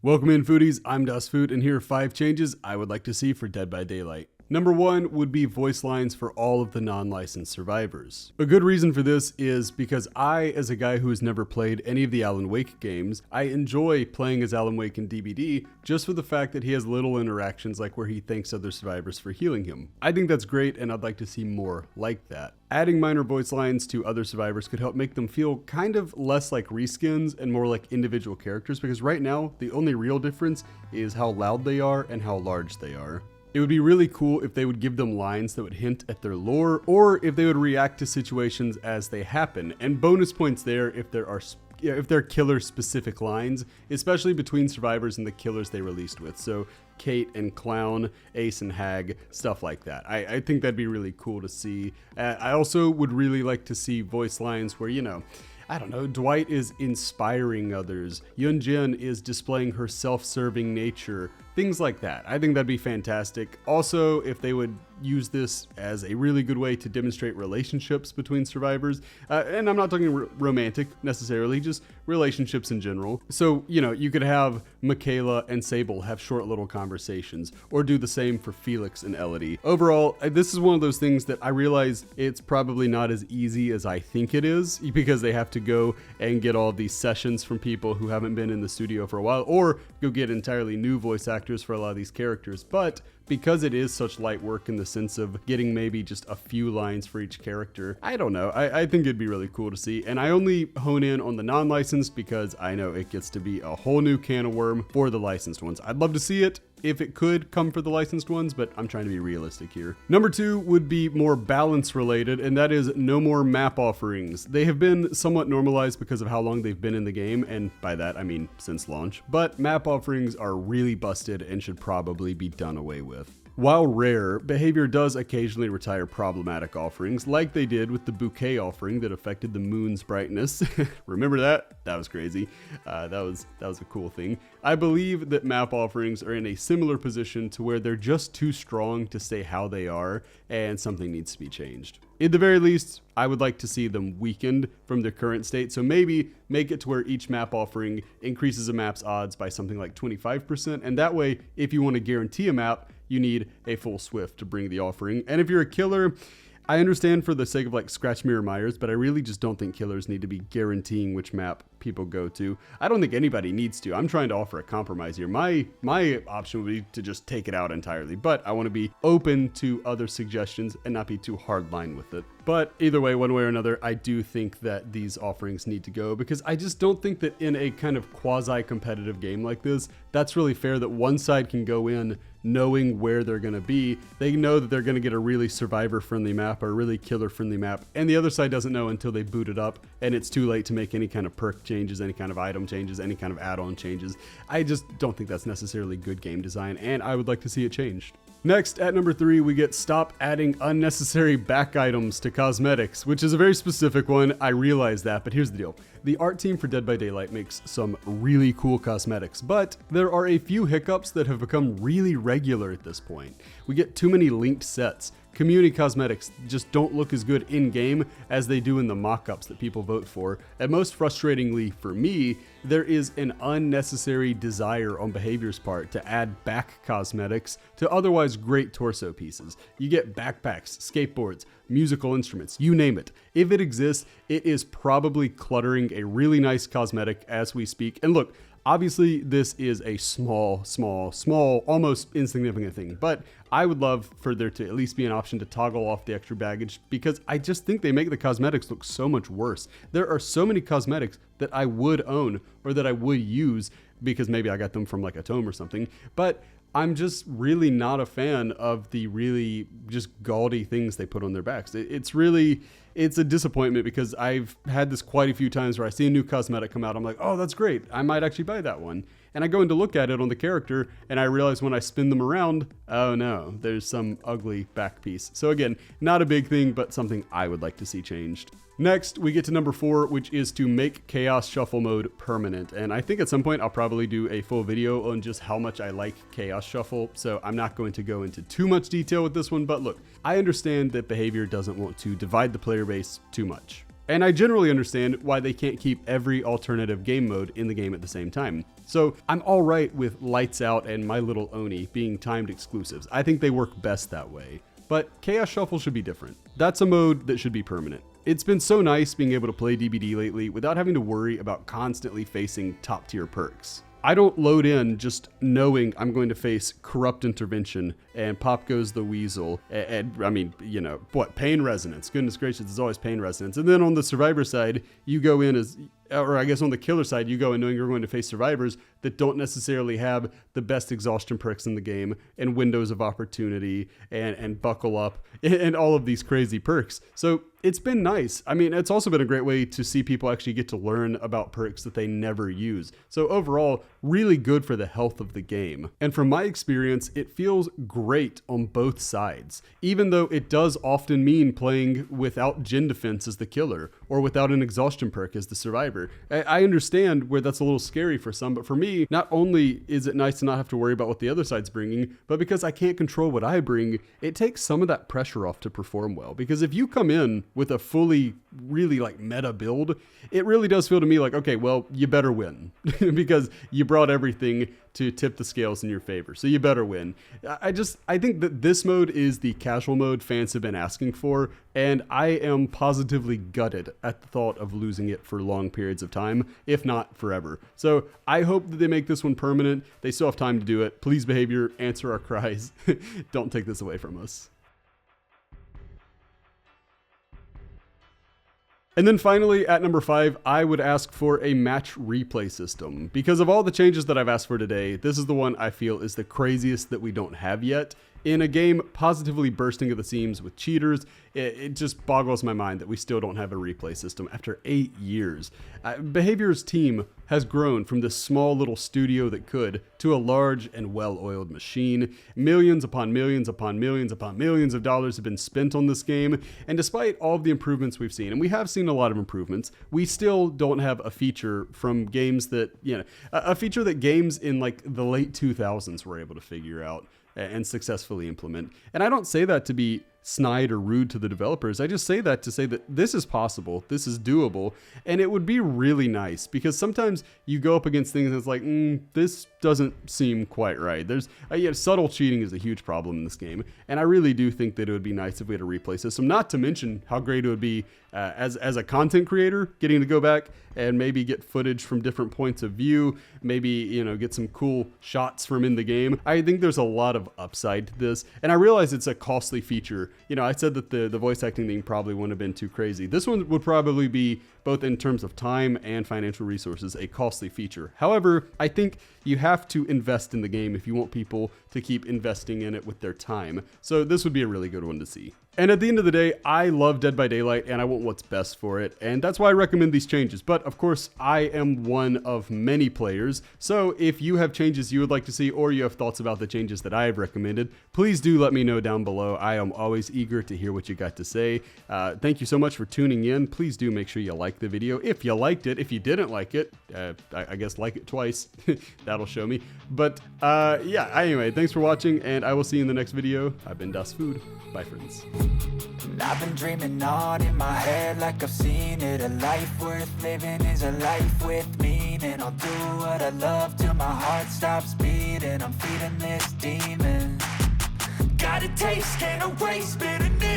Welcome in, foodies. I'm DustFood, and here are 5 changes I would like to see for Dead by Daylight. Number 1 would be voice lines for all of the non-licensed survivors. A good reason for this is because I, as a guy who has never played any of the Alan Wake games, I enjoy playing as Alan Wake in DBD just for the fact that he has little interactions like where he thanks other survivors for healing him. I think that's great, and I'd like to see more like that. Adding minor voice lines to other survivors could help make them feel kind of less like reskins and more like individual characters, because right now the only real difference is how loud they are and how large they are. It would be really cool if they would give them lines that would hint at their lore, or if they would react to situations as they happen, and bonus points there if there are killer specific lines, especially between survivors and the killers they released with. So Kate and Clown, Ace and Hag, stuff like that. I think that'd be really cool to see. I also would really like to see voice lines where, I don't know, Dwight is inspiring others, Yunjin is displaying her self-serving nature, things like that. I think that'd be fantastic. Also, if they would use this as a really good way to demonstrate relationships between survivors, and I'm not talking romantic necessarily, just relationships in general. So, you could have Michaela and Sable have short little conversations, or do the same for Felix and Elodie. Overall, this is one of those things that I realize it's probably not as easy as I think it is, because they have to go and get all these sessions from people who haven't been in the studio for a while, or go get entirely new voice actors for a lot of these characters. But because it is such light work in the sense of getting maybe just a few lines for each character, I don't know. I think it'd be really cool to see. And I only hone in on the non-licensed because I know it gets to be a whole new can of worm for the licensed ones. I'd love to see it if it could come for the licensed ones, but I'm trying to be realistic here. Number 2 would be more balance related, and that is no more map offerings. They have been somewhat normalized because of how long they've been in the game, and by that I mean since launch, but map offerings are really busted and should probably be done away with. While rare, Behavior does occasionally retire problematic offerings, like they did with the bouquet offering that affected the moon's brightness. Remember that? That was crazy. That was a cool thing. I believe that map offerings are in a similar position to where they're just too strong to stay how they are, and something needs to be changed. At the very least, I would like to see them weakened from their current state, so maybe make it to where each map offering increases a map's odds by something like 25%, and that way, if you want to guarantee a map, you need a full Swift to bring the offering. And if you're a killer, I understand for the sake of like Scratch Mirror Myers, but I really just don't think killers need to be guaranteeing which map people go to. I don't think anybody needs to. I'm trying to offer a compromise here. My option would be to just take it out entirely, but I want to be open to other suggestions and not be too hardline with it. But either way, one way or another, I do think that these offerings need to go, because I just don't think that in a kind of quasi-competitive game like this, that's really fair that one side can go in knowing where they're going to be. They know that they're going to get a really survivor-friendly map or a really killer-friendly map, and the other side doesn't know until they boot it up, and it's too late to make any kind of perk changes, any kind of item changes, any kind of add-on changes. I just don't think that's necessarily good game design, and I would like to see it changed. Next, at number 3, we get stop adding unnecessary back items to cosmetics, which is a very specific one. I realize that, but here's the deal. The art team for Dead by Daylight makes some really cool cosmetics, but there are a few hiccups that have become really regular at this point. We get too many linked sets. Community cosmetics just don't look as good in-game as they do in the mock-ups that people vote for. And most frustratingly for me, there is an unnecessary desire on Behavior's part to add back cosmetics to otherwise great torso pieces. You get backpacks, skateboards, musical instruments, you name it. If it exists, it is probably cluttering a really nice cosmetic as we speak. And look, obviously, this is a small, almost insignificant thing, but I would love for there to at least be an option to toggle off the extra baggage, because I just think they make the cosmetics look so much worse. There are so many cosmetics that I would own or that I would use because maybe I got them from like a tome or something, but I'm just really not a fan of the really just gaudy things they put on their backs. It's a disappointment, because I've had this quite a few times where I see a new cosmetic come out. I'm like, oh, that's great. I might actually buy that one. And I go in to look at it on the character, and I realize when I spin them around, oh no, there's some ugly back piece. So again, not a big thing, but something I would like to see changed. Next, we get to number 4, which is to make Chaos Shuffle mode permanent. And I think at some point I'll probably do a full video on just how much I like Chaos Shuffle, so I'm not going to go into too much detail with this one, but look, I understand that Behavior doesn't want to divide the player base too much. And I generally understand why they can't keep every alternative game mode in the game at the same time. So I'm all right with Lights Out and My Little Oni being timed exclusives. I think they work best that way. But Chaos Shuffle should be different. That's a mode that should be permanent. It's been so nice being able to play DBD lately without having to worry about constantly facing top tier perks. I don't load in just knowing I'm going to face Corrupt Intervention and Pop Goes the Weasel and I mean, you know, what, Pain Resonance. Goodness gracious, there's always Pain Resonance. And then on the Survivor side, you go in as, or I guess on the Killer side, you go in knowing you're going to face survivors that don't necessarily have the best exhaustion perks in the game and windows of opportunity and buckle up and all of these crazy perks. So it's been nice. I mean, it's also been a great way to see people actually get to learn about perks that they never use. So overall, really good for the health of the game. And from my experience, it feels great on both sides, even though it does often mean playing without Gen Defense as the killer or without an exhaustion perk as the survivor. I understand where that's a little scary for some, but for me, not only is it nice to not have to worry about what the other side's bringing, but because I can't control what I bring, it takes some of that pressure off to perform well. Because if you come in with a fully, really like meta build, it really does feel to me like, okay, well, you better win because you brought everything to tip the scales in your favor. So you better win. I think that this mode is the casual mode fans have been asking for, and I am positively gutted at the thought of losing it for long periods of time, if not forever. So I hope that they make this one permanent. They still have time to do it. Please behavior, answer our cries. Don't take this away from us. And then finally, at number 5, I would ask for a match replay system. Because of all the changes that I've asked for today, this is the one I feel is the craziest that we don't have yet. In a game positively bursting at the seams with cheaters, it just boggles my mind that we still don't have a replay system after 8 years. Behavior's team has grown from this small little studio that could to a large and well-oiled machine. Millions upon millions upon millions upon millions of dollars have been spent on this game, and despite all of the improvements we've seen, and we have seen a lot of improvements, we still don't have a feature from games that, you know, a feature that games in like the late 2000s were able to figure out and successfully implement. And I don't say that to be snide or rude to the developers. I just say that to say that this is possible, this is doable, and it would be really nice because sometimes you go up against things and it's like, this doesn't seem quite right. There's subtle cheating is a huge problem in this game, and I really do think that it would be nice if we had a replay system, not to mention how great it would be as a content creator, getting to go back and maybe get footage from different points of view, maybe, you know, get some cool shots from in the game. I think there's a lot of upside to this, and I realize it's a costly feature. You know, I said that the voice acting thing probably wouldn't have been too crazy. This one would probably be, both in terms of time and financial resources, a costly feature. However, I think you have to invest in the game if you want people to keep investing in it with their time. So this would be a really good one to see. And at the end of the day, I love Dead by Daylight and I want what's best for it. And that's why I recommend these changes. But of course, I am one of many players. So if you have changes you would like to see or you have thoughts about the changes that I have recommended, please do let me know down below. I am always eager to hear what you got to say. Thank you so much for tuning in. Please do make sure you like the video if you liked it. If you didn't like it, I guess like it twice. That'll show me. But yeah, anyway, thanks for watching and I will see you in the next video. I've been Das Food. Bye, friends. I've been dreaming on in my head like I've seen it. A life worth living is a life with meaning. I'll do what I love till my heart stops beating. I'm feeding this demon. Got a taste, can't erase bitterness.